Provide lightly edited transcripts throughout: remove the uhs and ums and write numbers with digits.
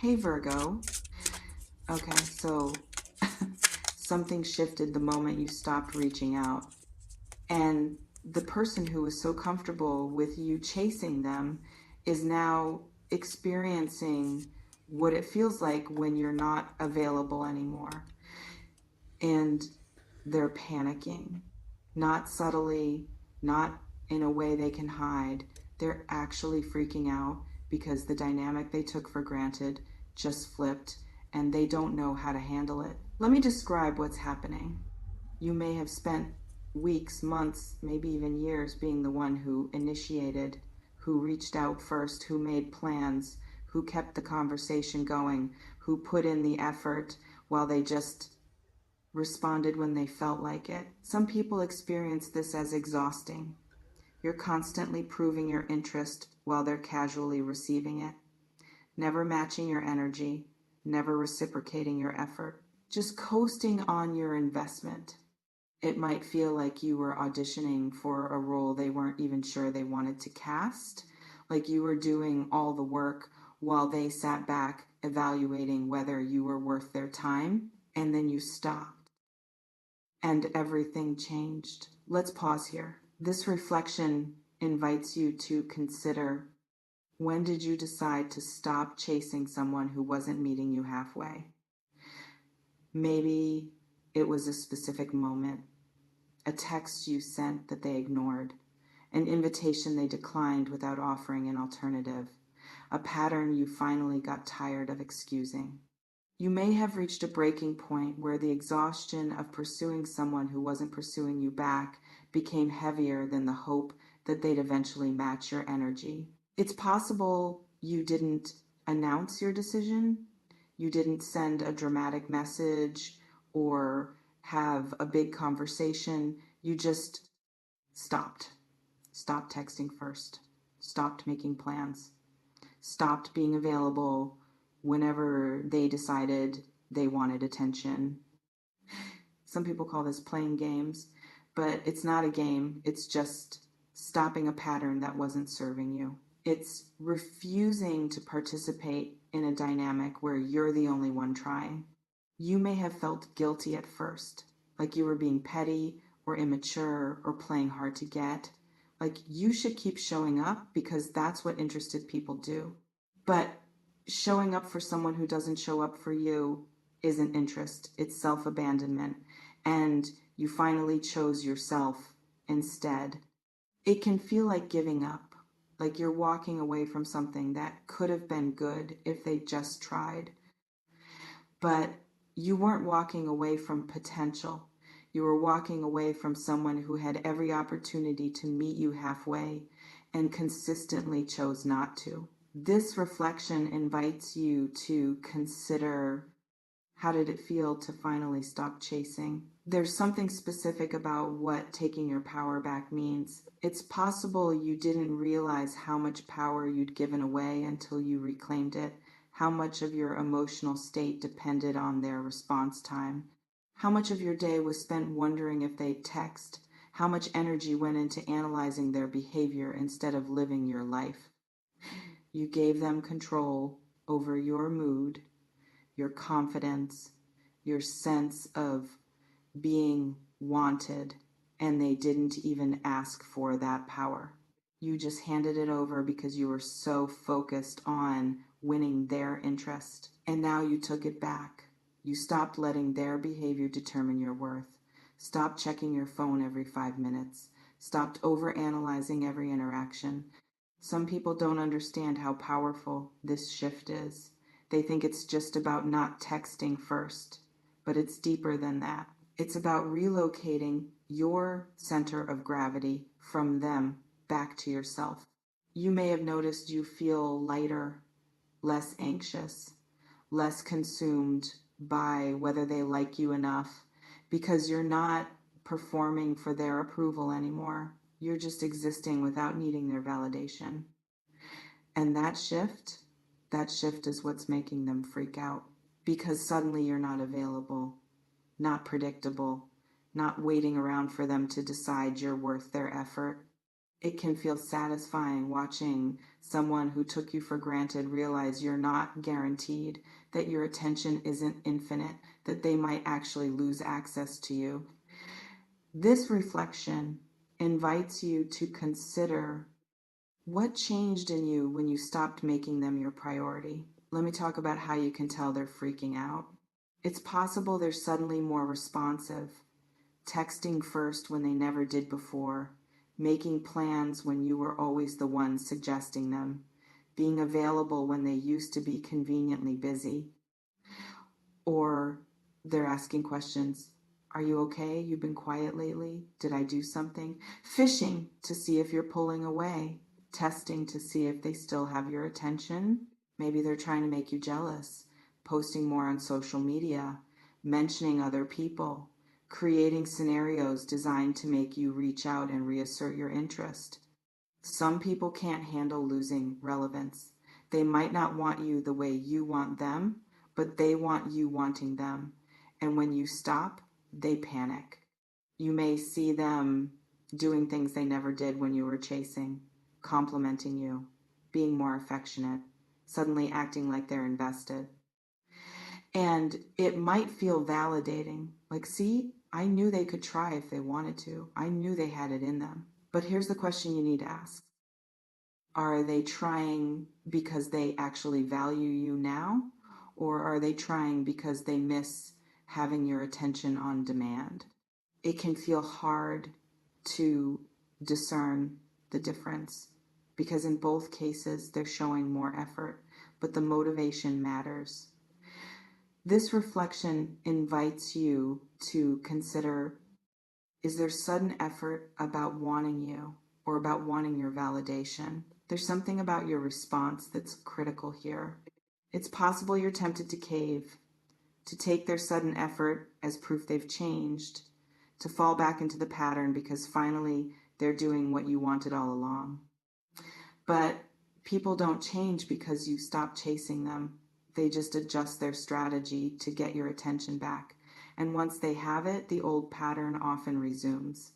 Hey Virgo. Okay, so something shifted the moment you stopped reaching out. And the person who was so comfortable with you chasing them is now experiencing what it feels like when you're not available anymore. And they're panicking, not subtly, not in a way they can hide. They're actually freaking out because the dynamic they took for granted just flipped and they don't know how to handle it. Let me describe what's happening. You may have spent weeks, months, maybe even years being the one who initiated, who reached out first, who made plans, who kept the conversation going, who put in the effort while they just responded when they felt like it. Some people experience this as exhausting. You're constantly proving your interest while they're casually receiving it, never matching your energy, never reciprocating your effort, just coasting on your investment. It might feel like you were auditioning for a role they weren't even sure they wanted to cast, like you were doing all the work while they sat back evaluating whether you were worth their time, and then you stopped and everything changed. Let's pause here. This reflection invites you to consider, when did you decide to stop chasing someone who wasn't meeting you halfway? Maybe it was a specific moment, a text you sent that they ignored, an invitation they declined without offering an alternative, a pattern you finally got tired of excusing. You may have reached a breaking point where the exhaustion of pursuing someone who wasn't pursuing you back became heavier than the hope that they'd eventually match your energy. It's possible you didn't announce your decision, you didn't send a dramatic message or have a big conversation. You just stopped. Stopped texting first, stopped making plans, stopped being available whenever they decided they wanted attention. Some people call this playing games, but it's not a game. It's just stopping a pattern that wasn't serving you. It's refusing to participate in a dynamic where you're the only one trying. You may have felt guilty at first, like you were being petty or immature or playing hard to get. Like you should keep showing up because that's what interested people do. But showing up for someone who doesn't show up for you isn't interest, it's self abandonment. And you finally chose yourself instead. It can feel like giving up, like you're walking away from something that could have been good if they just tried. But you weren't walking away from potential. You were walking away from someone who had every opportunity to meet you halfway and consistently chose not to. This reflection invites you to consider, how did it feel to finally stop chasing? There's something specific about what taking your power back means. It's possible you didn't realize how much power you'd given away until you reclaimed it, how much of your emotional state depended on their response time, how much of your day was spent wondering if they'd text, how much energy went into analyzing their behavior instead of living your life. You gave them control over your mood, your confidence, your sense of being wanted, and they didn't even ask for that power. You just handed it over because you were so focused on winning their interest. And now you took it back. You stopped letting their behavior determine your worth. Stopped checking your phone every 5 minutes. Stopped overanalyzing every interaction. Some people don't understand how powerful this shift is. They think it's just about not texting first, but it's deeper than that. It's about relocating your center of gravity from them back to yourself. You may have noticed you feel lighter, less anxious, less consumed by whether they like you enough because you're not performing for their approval anymore. You're just existing without needing their validation. And that shift is what's making them freak out because suddenly you're not available, not predictable, not waiting around for them to decide you're worth their effort. It can feel satisfying watching someone who took you for granted realize you're not guaranteed, that your attention isn't infinite, that they might actually lose access to you. This reflection invites you to consider what changed in you when you stopped making them your priority. Let me talk about how you can tell they're freaking out. It's possible they're suddenly more responsive, texting first when they never did before, making plans when you were always the one suggesting them, being available when they used to be conveniently busy. Or they're asking questions. Are you okay? You've been quiet lately? Did I do something? Fishing to see if you're pulling away. Testing to see if they still have your attention. Maybe they're trying to make you jealous. Posting more on social media. Mentioning other people. Creating scenarios designed to make you reach out and reassert your interest. Some people can't handle losing relevance. They might not want you the way you want them, but they want you wanting them. And when you stop, they panic. You may see them doing things they never did when you were chasing, complimenting you, being more affectionate, suddenly acting like they're invested. And it might feel validating. Like, see, I knew they could try if they wanted to. I knew they had it in them. But here's the question you need to ask. Are they trying because they actually value you now? Or are they trying because they miss having your attention on demand? It can feel hard to discern the difference because in both cases they're showing more effort, but the motivation matters. This reflection invites you to consider, is there sudden effort about wanting you or about wanting your validation? There's something about your response that's critical here. It's possible you're tempted to cave, to take their sudden effort as proof they've changed, to fall back into the pattern because finally they're doing what you wanted all along. But people don't change because you stop chasing them. They just adjust their strategy to get your attention back. And once they have it, the old pattern often resumes.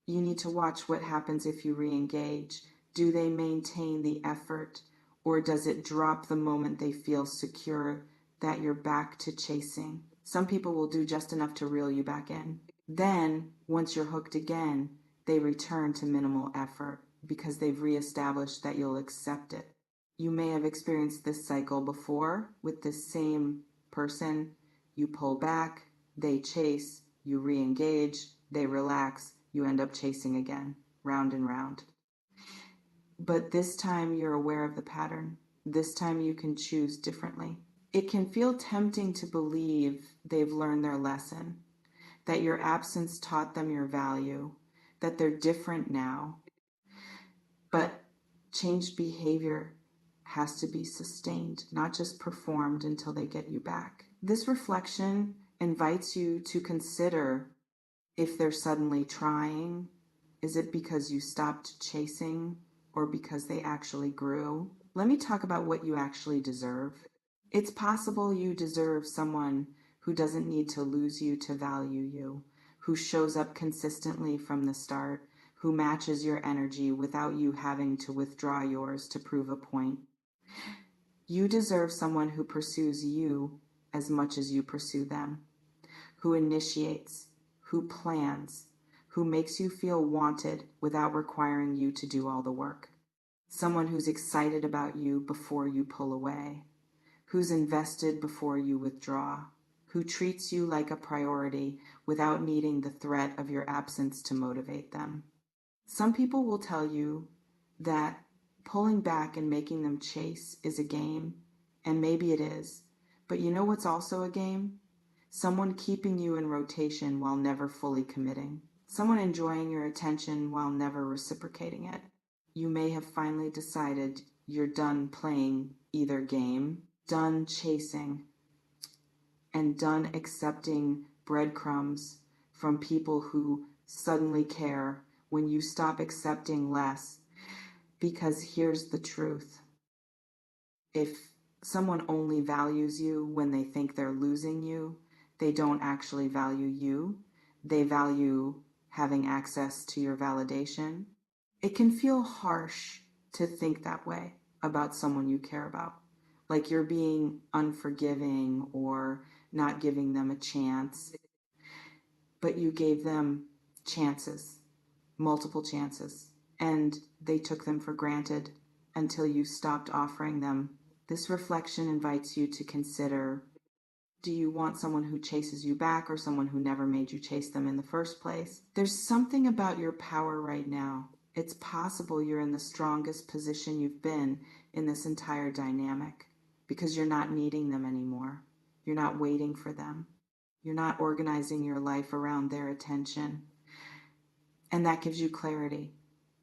You need to watch what happens if you re-engage. Do they maintain the effort, or does it drop the moment they feel secure that you're back to chasing? Some people will do just enough to reel you back in. Then, once you're hooked again, they return to minimal effort because they've reestablished that you'll accept it. You may have experienced this cycle before with the same person. You pull back, they chase, you re-engage, they relax, you end up chasing again, round and round. But this time you're aware of the pattern. This time you can choose differently. It can feel tempting to believe they've learned their lesson, that your absence taught them your value, that they're different now. But changed behavior has to be sustained, not just performed until they get you back. This reflection invites you to consider if they're suddenly trying. Is it because you stopped chasing or because they actually grew? Let me talk about what you actually deserve. It's possible you deserve someone who doesn't need to lose you to value you, who shows up consistently from the start, who matches your energy without you having to withdraw yours to prove a point. You deserve someone who pursues you as much as you pursue them, who initiates, who plans, who makes you feel wanted without requiring you to do all the work. Someone who's excited about you before you pull away, who's invested before you withdraw, who treats you like a priority without needing the threat of your absence to motivate them. Some people will tell you that pulling back and making them chase is a game, and maybe it is. But you know what's also a game? Someone keeping you in rotation while never fully committing. Someone enjoying your attention while never reciprocating it. You may have finally decided you're done playing either game, done chasing, and done accepting breadcrumbs from people who suddenly care when you stop accepting less. Because here's the truth. If someone only values you when they think they're losing you, they don't actually value you. They value having access to your validation. It can feel harsh to think that way about someone you care about, like you're being unforgiving or not giving them a chance. But you gave them chances, multiple chances, and they took them for granted until you stopped offering them. This reflection invites you to consider, do you want someone who chases you back or someone who never made you chase them in the first place? There's something about your power right now. It's possible you're in the strongest position you've been in this entire dynamic because you're not needing them anymore. You're not waiting for them. You're not organizing your life around their attention. And that gives you clarity.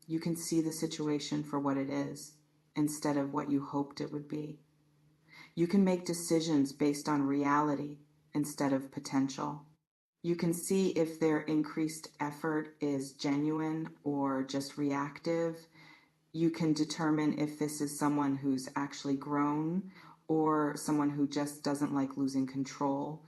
You can see the situation for what it is instead of what you hoped it would be. You can make decisions based on reality instead of potential. You can see if their increased effort is genuine or just reactive. You can determine if this is someone who's actually grown or someone who just doesn't like losing control.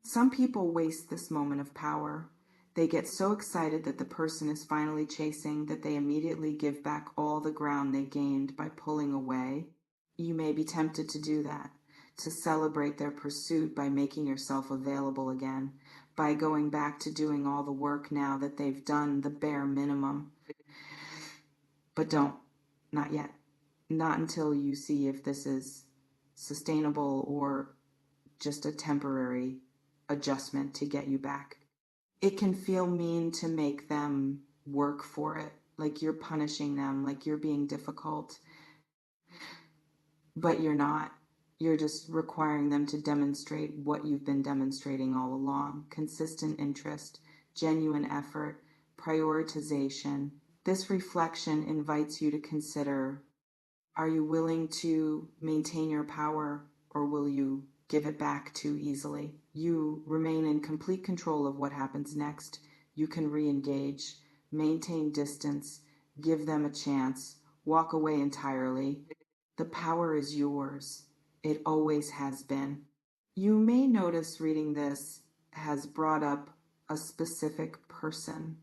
Some people waste this moment of power. They get so excited that the person is finally chasing that they immediately give back all the ground they gained by pulling away. You may be tempted to do that, to celebrate their pursuit by making yourself available again, by going back to doing all the work now that they've done the bare minimum. But don't, not yet. Not until you see if this is sustainable or just a temporary adjustment to get you back. It can feel mean to make them work for it, like you're punishing them, like you're being difficult. But you're not. You're just requiring them to demonstrate what you've been demonstrating all along: consistent interest, genuine effort, prioritization. This reflection invites you to consider, are you willing to maintain your power or will you give it back too easily? You remain in complete control of what happens next. You can re-engage, maintain distance, give them a chance, walk away entirely. The power is yours. It always has been. You may notice reading this has brought up a specific person,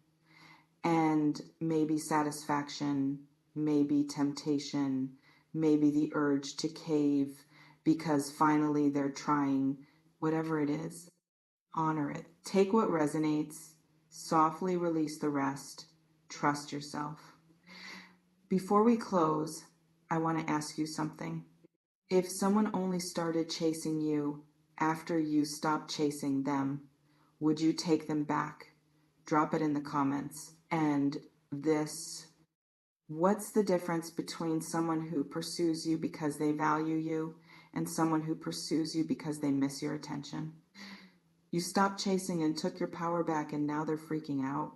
and maybe satisfaction, maybe temptation, maybe the urge to cave because finally they're trying. Whatever it is, honor it. Take what resonates, softly release the rest, trust yourself. Before we close, I want to ask you something. If someone only started chasing you after you stopped chasing them, would you take them back? Drop it in the comments. And what's the difference between someone who pursues you because they value you and someone who pursues you because they miss your attention? You stopped chasing and took your power back, and now they're freaking out.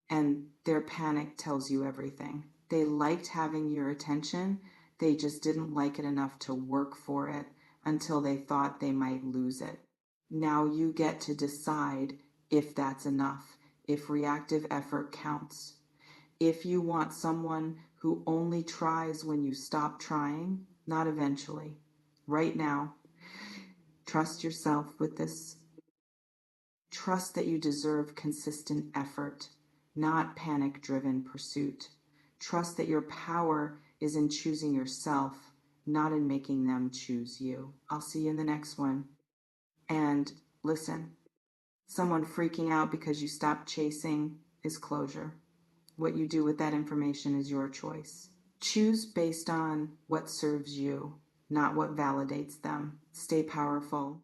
And their panic tells you everything. They liked having your attention, they just didn't like it enough to work for it until they thought they might lose it. Now you get to decide if that's enough, if reactive effort counts. If you want someone who only tries when you stop trying, not eventually, right now, trust yourself with this. Trust that you deserve consistent effort, not panic-driven pursuit. Trust that your power is in choosing yourself, not in making them choose you. I'll see you in the next one. And listen, someone freaking out because you stopped chasing is closure. What you do with that information is your choice. Choose based on what serves you, not what validates them. Stay powerful.